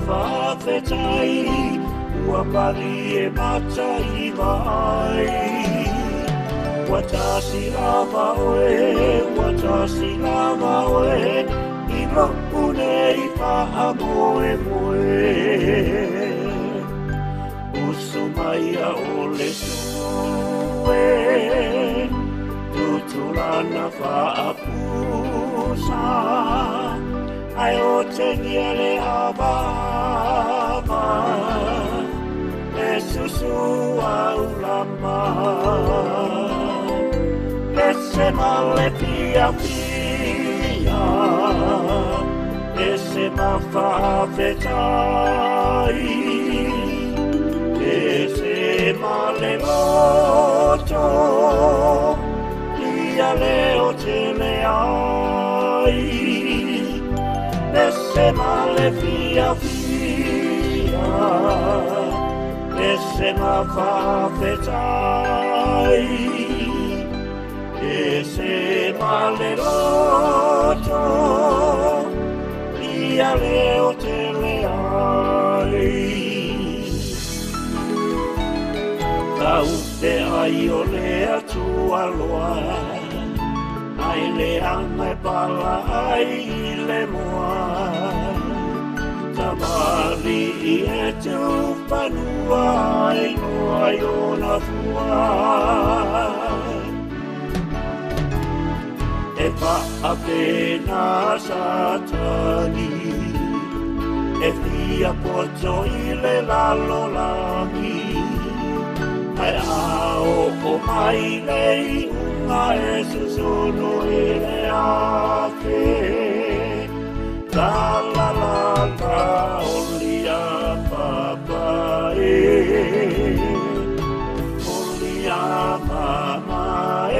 whawhetai, ua pari e matai mai. Watasi lava oe, watasi lava oe, I ropu nei pa'a moe moe. Usu mai a ole sue, tutulana whaapusa, ai o te niele awama, e susu au lama. E se male pia pia, e se ma whawhetai, e se male loto, ia leo te leai. E se male pia pia, e se ma whawhetai, e se male loto, ia leo te leai. Tau te ai o lea tua loa, ai le anga e pala ai le moa. Tamari I e tu panua ai noa I ona fua. E pa'a pena satani, e fia poto I le lalolami. Ai ao o mai lei unga e susono I le ake. La la la la olia papa e, olia mama e.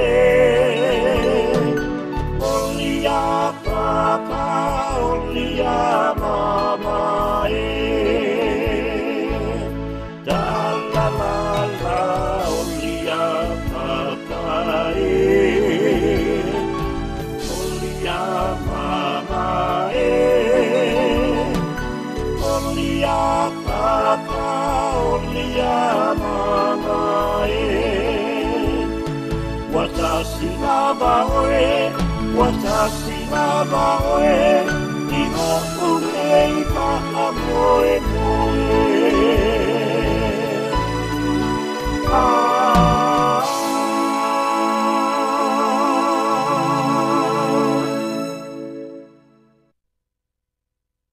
Olia papa, olia mama e. Da la la la, olia papa e. Olia mama e. Olia papa, olia mama e. Watashi lava oe, watashi lava oe, I ho'u nei pa'a moe moe.